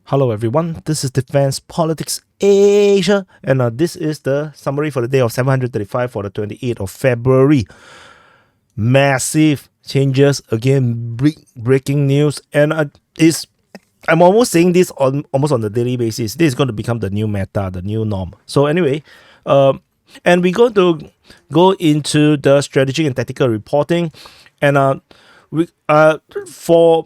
Hello everyone, this is Defense Politics Asia, and this is the summary for the day of 735 for the 28th of February. Massive changes again, breaking news, and I'm almost saying this almost on the daily basis. This is going to become the new meta, the new norm. So anyway, and we're going to go into the strategic and tactical reporting, and for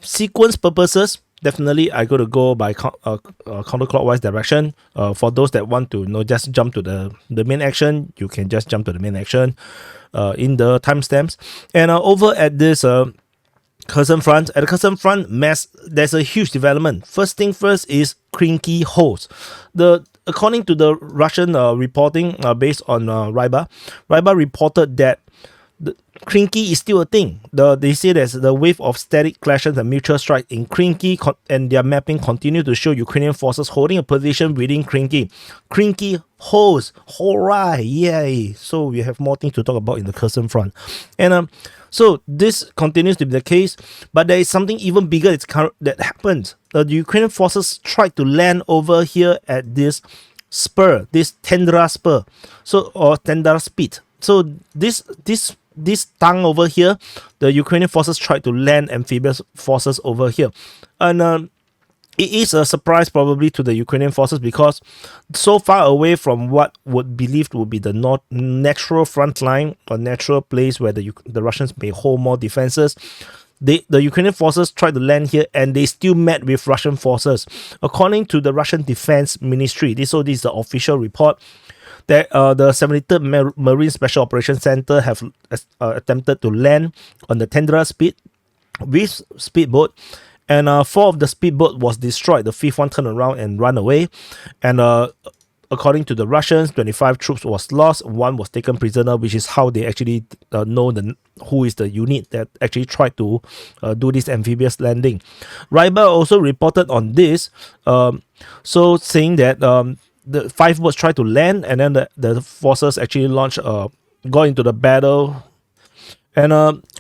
sequence purposes, definitely I got to go by counterclockwise direction. For those that want to just jump to the main action, you can just jump to the main action in the timestamps. And over at this Kherson Front, at the Kherson Front, there's a huge development. First thing first is Krinky holes. According to the Russian reporting based on Ryba reported that the Krinky is still a thing. They say there's the wave of static clashes and mutual strike in Krinky, and their mapping continue to show Ukrainian forces holding a position within Krinky. Krinky holds, alright, yay! So we have more things to talk about in the Kherson Front, and so this continues to be the case. But there is something even bigger that happened. The Ukrainian forces tried to land over here at this spur, this Tendra spur, or Tendra spit. So this tongue over here, the Ukrainian forces tried to land amphibious forces over here, and it is a surprise probably to the Ukrainian forces because so far away from what would believed would be the natural front line or natural place where the Russians may hold more defenses. The Ukrainian forces tried to land here and they still met with Russian forces. According to the Russian Defense Ministry, this is the official report, that the 73rd Marine Special Operations Center have attempted to land on the Tendra Spit with speedboat, and 4 of the speedboat was destroyed. The 5th one turned around and ran away, and according to the Russians, 25 troops was lost, 1 was taken prisoner, which is how they actually know who is the unit that actually tried to do this amphibious landing. Ryba also reported on this, so saying that the 5 boats tried to land, and then the forces actually got into the battle. And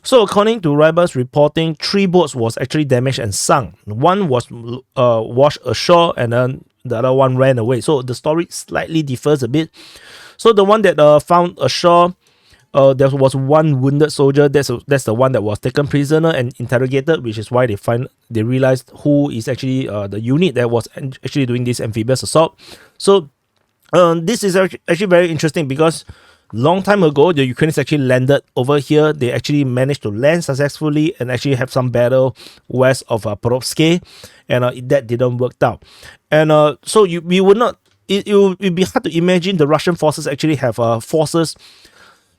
so according to Ryba's reporting, 3 boats was actually damaged and sunk. 1 was washed ashore, and then the other 1 ran away. So the story slightly differs a bit. So the one that found ashore, there was 1 wounded soldier. That's the one that was taken prisoner and interrogated, which is why they realized who is actually the unit that was actually doing this amphibious assault. So this is actually very interesting because long time ago the Ukrainians actually landed over here. They actually managed to land successfully and actually have some battle west of Porovske, and that didn't work out. And so we would not. It would be hard to imagine the Russian forces actually have forces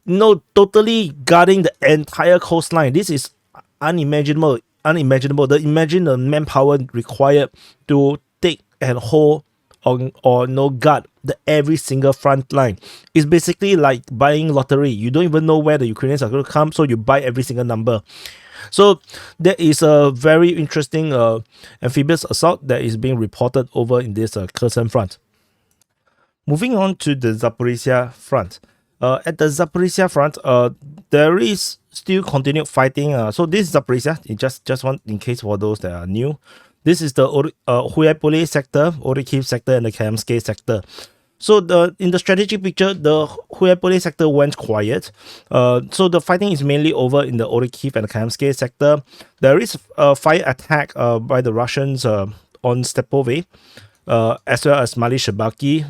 totally guarding the entire coastline. This is unimaginable. Imagine the manpower required to take and hold or guard every single front line. It's basically like buying lottery. You don't even know where the Ukrainians are going to come, so you buy every single number. So there is a very interesting amphibious assault that is being reported over in this Kherson Front. Moving on to the Zaporizhzhia Front. At the Zaporizhzhia Front, there is still continued fighting. So this is Zaporizhzhia, just one in case for those that are new. This is the Huaypole sector, Orikhiv sector, and the Kreminna sector. So in the strategic picture, the Huaypole sector went quiet. So the fighting is mainly over in the Orikhiv and the Kreminna sector. There is a fire attack by the Russians on Stepove, as well as Mali Shabaki.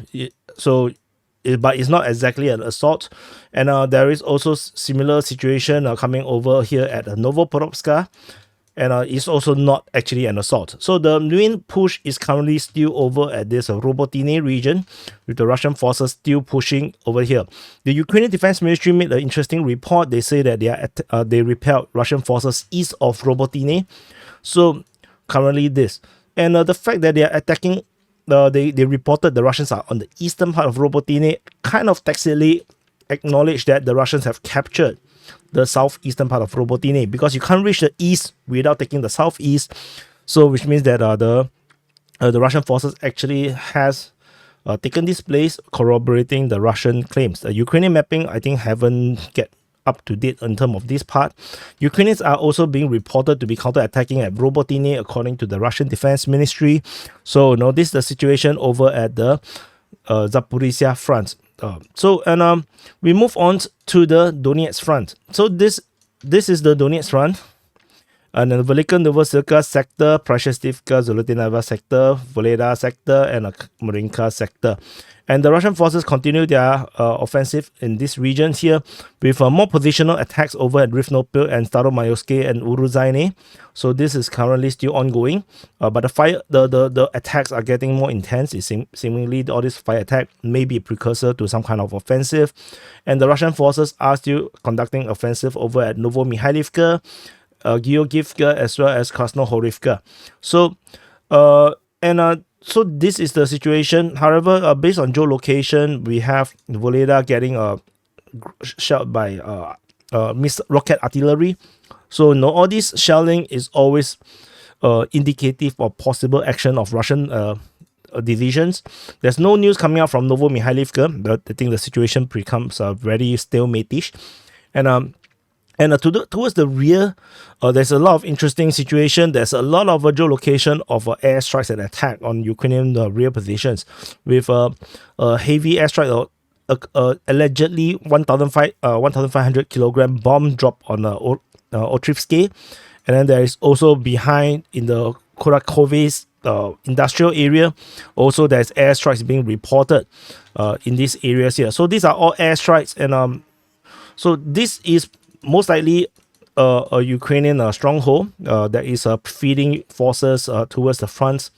But it's not exactly an assault. And there is also similar situation coming over here at Novoporovska. And it's also not actually an assault. So the main push is currently still over at this Robotine region, with the Russian forces still pushing over here. The Ukrainian Defense Ministry made an interesting report. They say that they repelled Russian forces east of Robotine. So currently this. And the fact that they are attacking, they reported the Russians are on the eastern part of Robotine, kind of tacitly acknowledge that the Russians have captured the southeastern part of Robotine, because you can't reach the east without taking the southeast. So which means that the Russian forces actually has taken this place, corroborating the Russian claims. The Ukrainian mapping, I think, haven't get up to date in terms of this part. Ukrainians are also being reported to be counter-attacking at Robotine, according to the Russian Defense Ministry. So, this is the situation over at the Zaporizhzhia Front. We move on to the Donetsk Front. So this is the Donetsk Front. And the Velika Novosibirsk sector, Prashestivka, Zolotinova sector, Voleda sector, and Marinka sector. And the Russian forces continue their offensive in these regions here with more positional attacks over at Rivnopil and Staromayoske and Uruzhaine. So this is currently still ongoing. But the attacks are getting more intense. Seemingly all this fire attack may be a precursor to some kind of offensive. And the Russian forces are still conducting offensive over at Novomikhailivka, Georgievka, as well as Krasnohorivka. So this is the situation. However, based on geolocation, we have Voleda getting shelled by rocket artillery. So all this shelling is always indicative of possible action of Russian divisions. There's no news coming out from Novomikhailivka, but I think the situation becomes very stalemate-ish. Towards the rear, there's a lot of interesting situation. There's a lot of geolocation of airstrikes and attack on Ukrainian rear positions, with a heavy airstrike, allegedly 1,500 kilogram bomb drop on Otrivske, and then there is also behind in the Kurakoves industrial area. Also, there's airstrikes being reported in these areas here. So these are all airstrikes, and so this is most likely a Ukrainian stronghold that is feeding forces towards the front,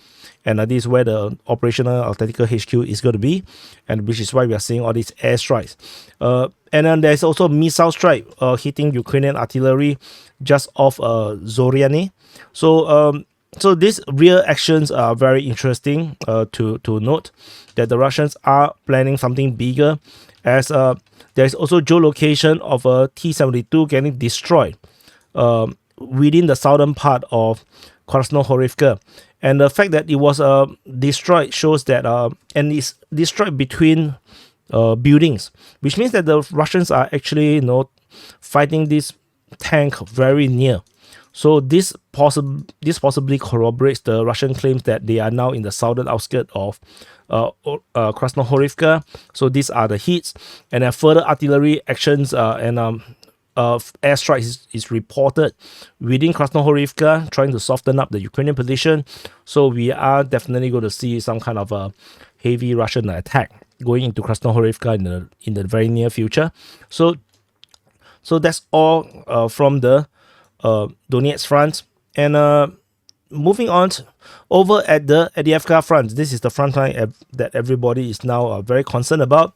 and this is where the operational tactical HQ is going to be, and which is why we are seeing all these airstrikes. And then there's also missile strike hitting Ukrainian artillery just off Zoriane. So these rear actions are very interesting to note, that the Russians are planning something bigger, as there's also geolocation of a T-72 getting destroyed within the southern part of Krasnohorivka. And the fact that it was destroyed shows that, and it's destroyed between buildings, which means that the Russians are actually fighting this tank very near. So this possibly corroborates the Russian claims that they are now in the southern outskirts of Krasnohorivka. So these are the hits, and then further artillery actions and airstrikes is reported within Krasnohorivka, trying to soften up the Ukrainian position. So we are definitely going to see some kind of a heavy Russian attack going into Krasnohorivka in the very near future. So that's all from the Donetsk Front. And moving on over at the Avdiivka Front, this is the front line that everybody is now very concerned about.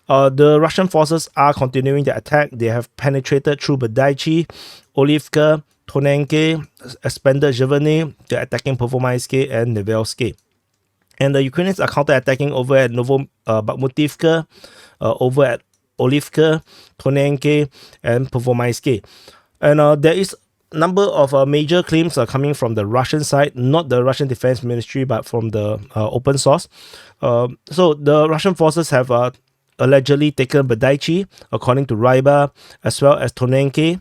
The Russian forces are continuing their attack. They have penetrated through Badaichi, Olivka, Tonenke, expanded Zheveny. They're attacking Pervomaiske and Nevelske. And the Ukrainians are counter-attacking over at Bakhmutivka, over at Olivka, Tonenke, and Pervomaiske. And there is number of major claims are coming from the Russian side, not the Russian Defense Ministry, but from the open source. So the Russian forces have allegedly taken Badaichi, according to Ryba, as well as Tonenke.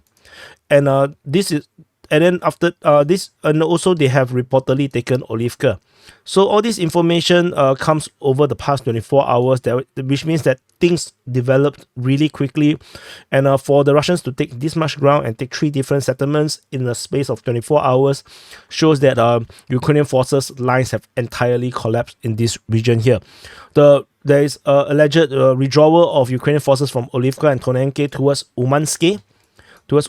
And this is, and then after this, and also they have reportedly taken Olivka. So all this information comes over the past 24 hours, which means that things developed really quickly. And for the Russians to take this much ground and take 3 different settlements in the space of 24 hours shows that Ukrainian forces lines have entirely collapsed in this region here. There is alleged withdrawal of Ukrainian forces from Olivka and Tonenke towards Umanske. And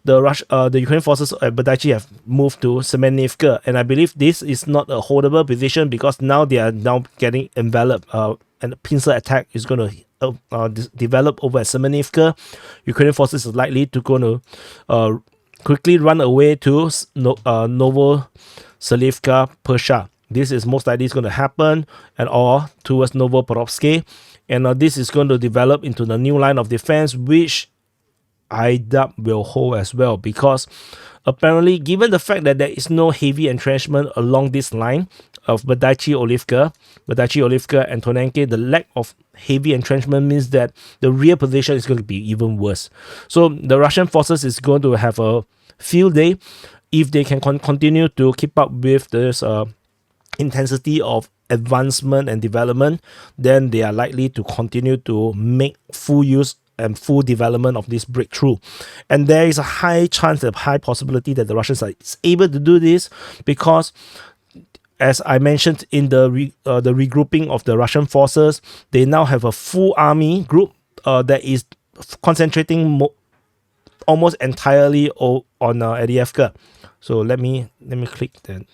the Ukrainian forces at Badaichi have moved to Semenivka, and I believe this is not a holdable position because now they are getting enveloped, and a pincer attack is going to develop over at Semenivka. Ukrainian forces is likely to quickly run away to Novoselivka, Persha. This is most likely going to happen, or towards Novoporovske, and this is going to develop into the new line of defense, which I doubt will hold as well, because apparently, given the fact that there is no heavy entrenchment along this line, of Badaichi-Olivka, and Tonenke, the lack of heavy entrenchment means that the rear position is going to be even worse. So the Russian forces is going to have a field day if they can continue to keep up with this intensity of advancement and development. Then they are likely to continue to make full use and full development of this breakthrough. And there is a high chance, a high possibility that the Russians are able to do this because, as I mentioned in the regrouping of the Russian forces, they now have a full army group that is concentrating almost entirely on Avdiivka. So let me click that.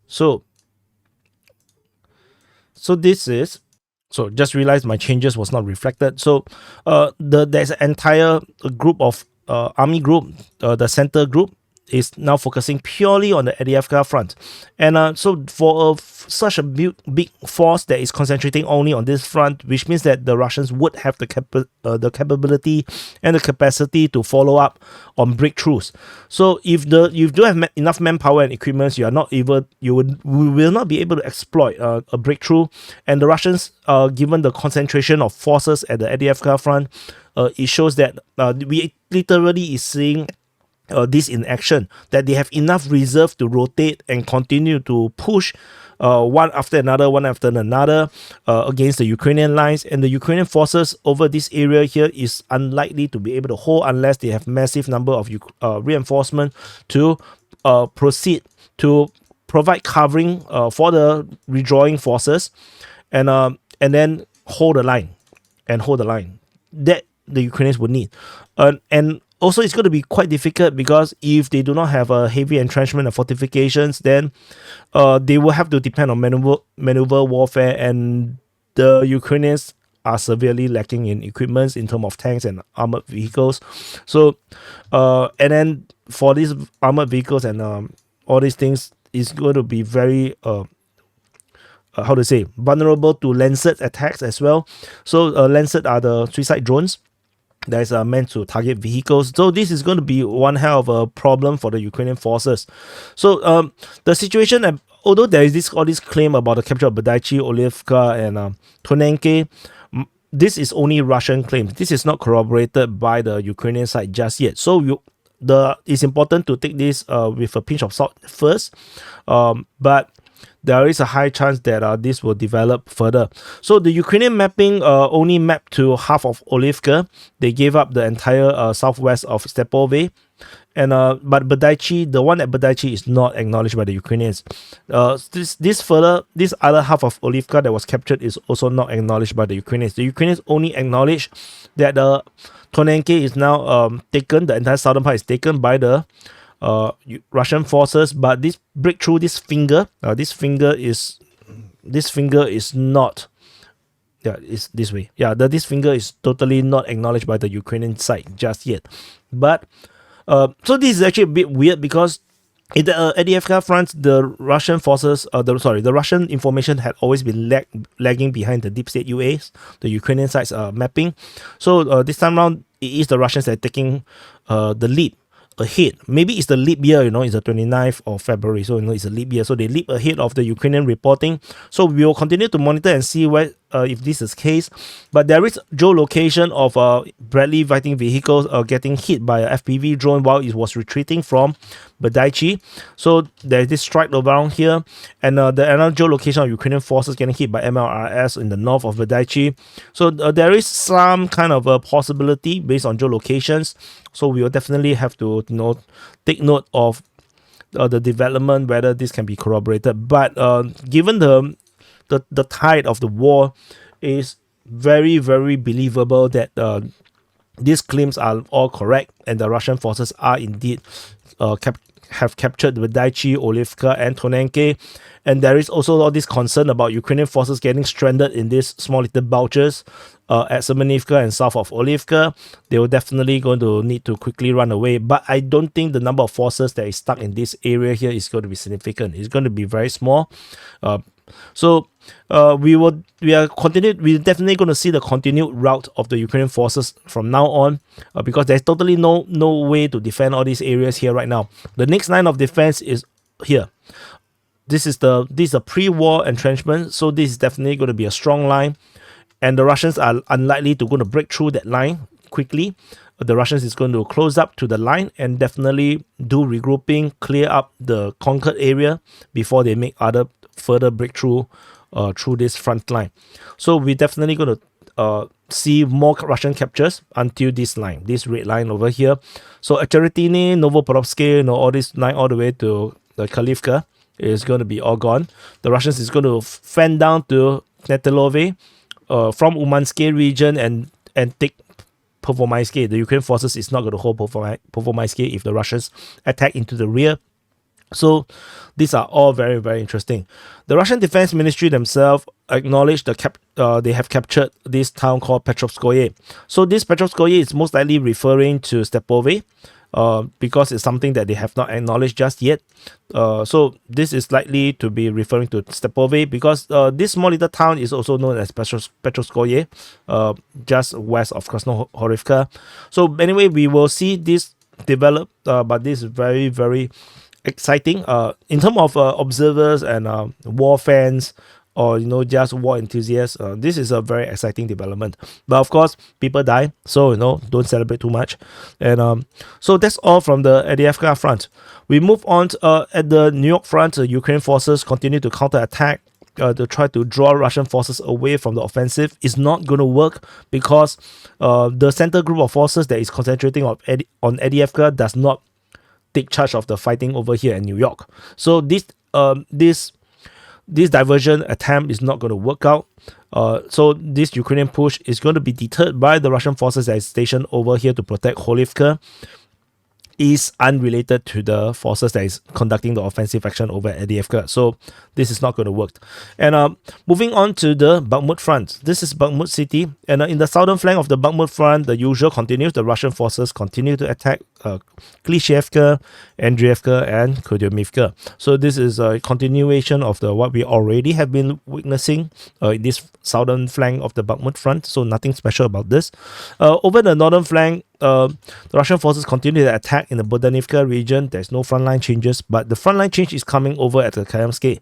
So this is, so just realized my changes was not reflected. So there's an entire group of army group, the center group is now focusing purely on the Avdiivka front. And so for such a big force that is concentrating only on this front, which means that the Russians would have the capability and the capacity to follow up on breakthroughs. So if you don't have enough manpower and equipment, you will not be able to exploit a breakthrough. And the Russians, given the concentration of forces at the Avdiivka front, it shows that we literally is seeing this in action, that they have enough reserve to rotate and continue to push one after another against the Ukrainian lines. And the Ukrainian forces over this area here is unlikely to be able to hold unless they have massive number of reinforcement to proceed to provide covering for the withdrawing forces, and then hold the line that the Ukrainians would need. And also, it's going to be quite difficult because if they do not have a heavy entrenchment and fortifications, then they will have to depend on maneuver warfare, and the Ukrainians are severely lacking in equipment in terms of tanks and armored vehicles. So, and then for these armored vehicles and all these things, is going to be very vulnerable to Lancet attacks as well. So Lancet are the suicide drones that is meant to target vehicles. So this is going to be one hell of a problem for the Ukrainian forces. So the situation, although there is all this claim about the capture of Badaichi-Olivka and Tonenke, this is only Russian claims. This is not corroborated by the Ukrainian side just yet. So it's important to take this with a pinch of salt first. But there is a high chance that this will develop further. So the Ukrainian mapping only mapped to half of Olivka. They gave up the entire southwest of Stepove. And but Badaichi, the one at Badaichi is not acknowledged by the Ukrainians. This other half of Olivka that was captured is also not acknowledged by the Ukrainians. The Ukrainians only acknowledge that Tonenke is now taken. The entire southern part is taken by the Russian forces, but this breakthrough, this finger is not. It's this way. This finger is totally not acknowledged by the Ukrainian side just yet. But so this is actually a bit weird because in the Avdiivka front, the Russian forces, the Russian information had always been lagging behind the deep state UAs, the Ukrainian side's mapping. So this time around, it is the Russians that are taking the lead ahead. Maybe it's the leap year, it's the 29th of February, so it's a leap year, so they leap ahead of the Ukrainian reporting. So we will continue to monitor and see where if this is the case. But there is geolocation of Bradley fighting vehicles getting hit by a FPV drone while it was retreating from Badaichi. So there's this strike around here, and another geolocation of Ukrainian forces getting hit by MLRS in the north of Badaichi. So there is some kind of a possibility based on geolocations. So we will definitely have to take note of the development, whether this can be corroborated. But given the tide of the war is very, very believable that these claims are all correct, and the Russian forces are indeed have captured Badaichi, Olivka, and Tonenke. And there is also all this concern about Ukrainian forces getting stranded in these small little bulges at Semenivka and south of Olivka. They will definitely going to need to quickly run away. But I don't think the number of forces that is stuck in this area here is going to be significant. It's going to be very small. So we're definitely going to see the continued rout of the Ukrainian forces from now on, because there's totally no way to defend all these areas here right now. The next line of defense is here. this is a pre-war entrenchment, so this is definitely going to be a strong line, and the Russians are unlikely to going to break through that line quickly. The Russians is going to close up to the line and definitely do regrouping, clear up the conquered area before they make other further breakthrough through this front line. So we're definitely going to see more Russian captures until this line, this red line over here. So Cheretiny, Novoporovsky, all this line all the way to the Khalivka is going to be all gone. The Russians is going to fan down to Netelove from Umansky region and take Pervomaisky. The Ukraine forces is not going to hold Pervomaisky if the Russians attack into the rear. So these are all very, very interesting. The Russian Defense Ministry themselves acknowledged they have captured this town called Petrovskoye. So this Petrovskoye is most likely referring to Stepove, because it's something that they have not acknowledged just yet. So this is likely to be referring to Stepove because this small little town is also known as Petrovskoye, just west of Krasnohorivka. So anyway, we will see this develop, but this is very, very exciting in terms of observers and war fans, or just war enthusiasts. This is a very exciting development, but of course people die, so don't celebrate too much. And so that's all from the AVDIIVKA front. We move on to, at the Niu-York Front. Ukraine forces continue to counterattack to try to draw Russian forces away from the offensive. Is not going to work because the center group of forces that is concentrating on AVDIIVKA does not take charge of the fighting over here in New York. So this diversion attempt is not going to work out. So this Ukrainian push is going to be deterred by the Russian forces that is stationed over here to protect Holivka. Is unrelated to the forces that is conducting the offensive action over AVDIIVKA. So this is not going to work. And moving on to the Bakhmut Front. This is Bakhmut city. And in the southern flank of the Bakhmut Front, the usual continues. The Russian forces continue to attack Klishevka, Andreevka, and Kudyumivka. So this is a continuation of what we already have been witnessing in this southern flank of the Bakhmut Front. So nothing special about this. Over the northern flank, the Russian forces continue to attack in the Bodanivka region. There's no frontline changes, but the frontline change is coming over at the Kayamske.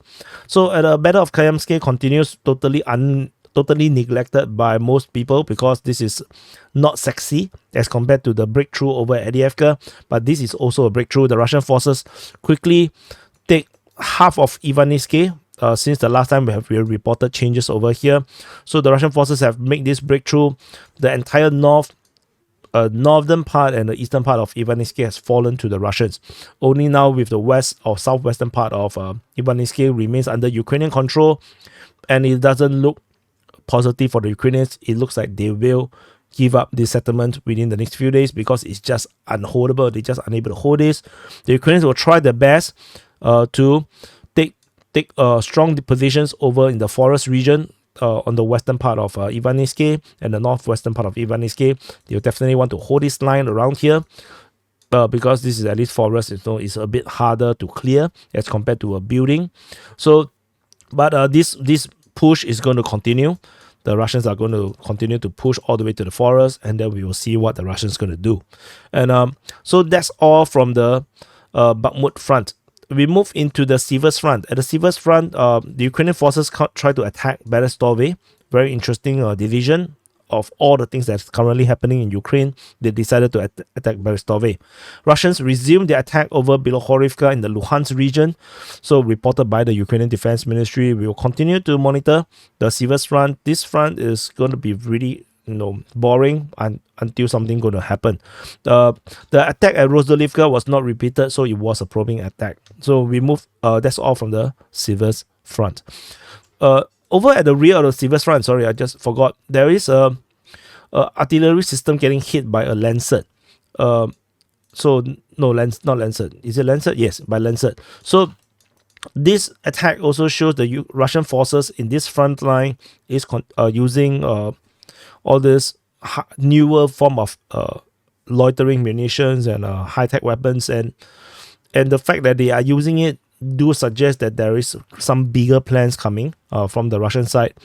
So at the Battle of Kayamske continues totally neglected by most people because this is not sexy as compared to the breakthrough over AVDIIVKA, but this is also a breakthrough. The Russian forces quickly take half of Ivanivske. Since the last time we reported changes over here. So the Russian forces have made this breakthrough. The entire northern part and the eastern part of Ivanivske has fallen to the Russians. Only now with the west or southwestern part of Ivanivske remains under Ukrainian control, and it doesn't look positive for the Ukrainians. It looks like they will give up this settlement within the next few days because it's just unholdable. They're just unable to hold this. The Ukrainians will try their best to take strong positions over in the forest region on the western part of Ivanivske and the northwestern part of Ivanivske. They'll definitely want to hold this line around here because this is at least forest. It's a bit harder to clear as compared to a building. So, but this push is going to continue. The Russians are going to continue to push all the way to the forest, and then we will see what the Russians are going to do. And so that's all from the Bakhmut front. We move into the Siversk Front. At the Siversk Front, the Ukrainian forces try to attack Berestove. Very interesting division of all the things that's currently happening in Ukraine. They decided to attack Berestove. Russians resumed their attack over Bilohorivka in the Luhansk region. So reported by the Ukrainian Defense Ministry. We will continue to monitor the Siversk Front. This front is going to be really boring until something going to happen. The attack at Rozdolivka was not repeated, so it was a probing attack. So we move. That's all from the Siversk Front. Over at the rear of the Siversk Front, sorry, I just forgot. There is a artillery system getting hit by a Lancet. So no, not Lancet. Is it Lancet? Yes, by Lancet. So this attack also shows the Russian forces in this front line is using all this newer form of loitering munitions and high-tech weapons, and the fact that they are using it do suggest that there is some bigger plans coming from the Russian side.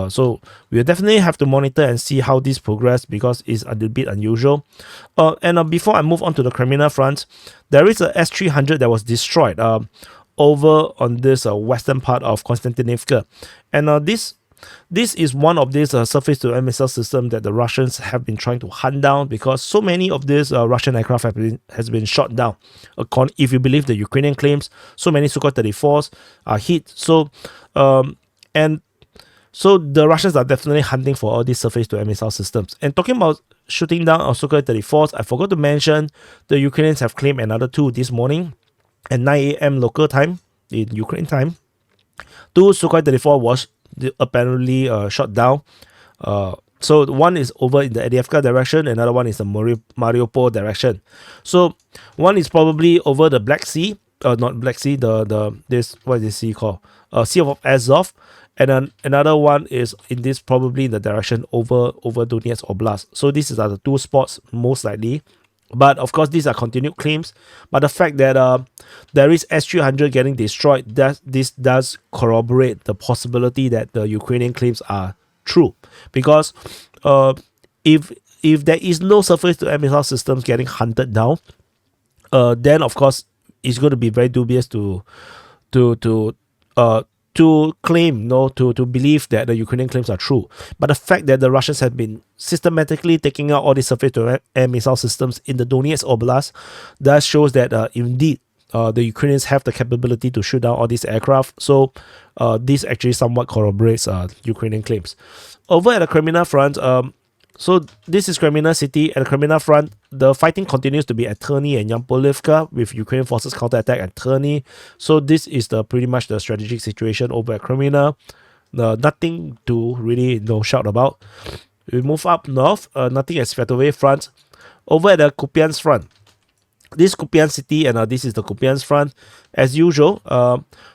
So we'll definitely have to monitor and see how this progress because it's a little bit unusual. And before I move on to the Kreminna Front, there is a S-300 that was destroyed over on this western part of Konstantinivka. And this is one of these surface-to-air missile systems that the Russians have been trying to hunt down, because so many of these Russian aircraft has been shot down. If you believe the Ukrainian claims, so many Sukhoi 34s are hit. So the Russians are definitely hunting for all these surface-to-air missile systems. And talking about shooting down our Sukhoi 34s, I forgot to mention the Ukrainians have claimed another 2 this morning at 9 a.m. local time in Ukraine time. 2 Sukhoi 34 was apparently shot down. So one is over in the Avdiivka direction, another one is the Mariupol direction. So one is probably over the Black Sea, not Black Sea, this, what is this sea called? Sea of Azov. And then another one is in this, probably in the direction over Donetsk Oblast. So these are the 2 spots most likely. But of course, these are continued claims. But the fact that there is S-300 getting destroyed, this does corroborate the possibility that the Ukrainian claims are true. Because if there is no surface-to-air missile systems getting hunted down, then of course it's going to be very dubious to claim, to believe that the Ukrainian claims are true. But the fact that the Russians have been systematically taking out all these surface-to-air missile systems in the Donetsk Oblast, that shows that indeed the Ukrainians have the capability to shoot down all these aircraft. So this actually somewhat corroborates Ukrainian claims. Over at the Kreminna Front, so this is Kreminna city. At the Kreminna Front, the fighting continues to be at Terny and Yampolivka, with Ukrainian forces counterattack at Terny. So this is pretty much the strategic situation over at Kreminna. Nothing to really shout about. We move up north, nothing at Siversk Front. Over at the Kupyansk Front, this Kupyansk city, and this is the Kupyansk Front. As usual,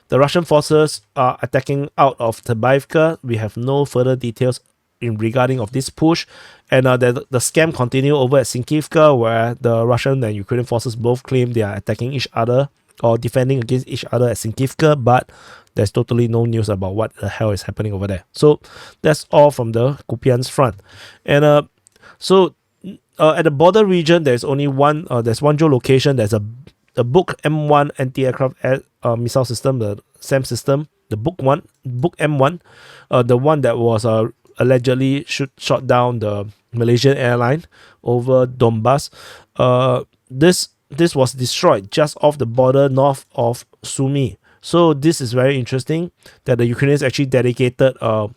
the Russian forces are attacking out of Zaporizhzhia. We have no further details in regarding of this push. And the scam continue over at Sinkivka, where the Russian and Ukrainian forces both claim they are attacking each other or defending against each other at Sinkivka, but there's totally no news about what the hell is happening over there. So that's all from the Kupyansk Front. And at the border region, there's only one geolocation. There's a Buk M1 anti-aircraft missile system, the SAM system, the Buk M1, the one that was allegedly shot down the Malaysian airline over Donbass. This was destroyed just off the border north of Sumy. So this is very interesting that the Ukrainians actually dedicated a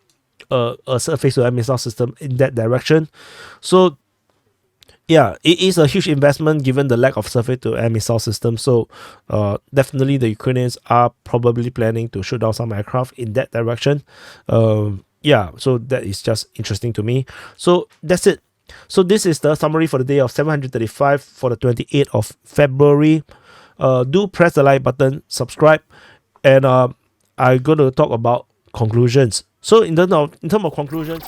surface-to-air missile system in that direction. So yeah, it is a huge investment given the lack of surface-to-air missile system. So definitely the Ukrainians are probably planning to shoot down some aircraft in that direction. Yeah, so that is just interesting to me. So that's it. So this is the summary for the day of 735 for the 28th of February. Do press the like button, subscribe, and I'm going to talk about conclusions. So in terms of conclusions,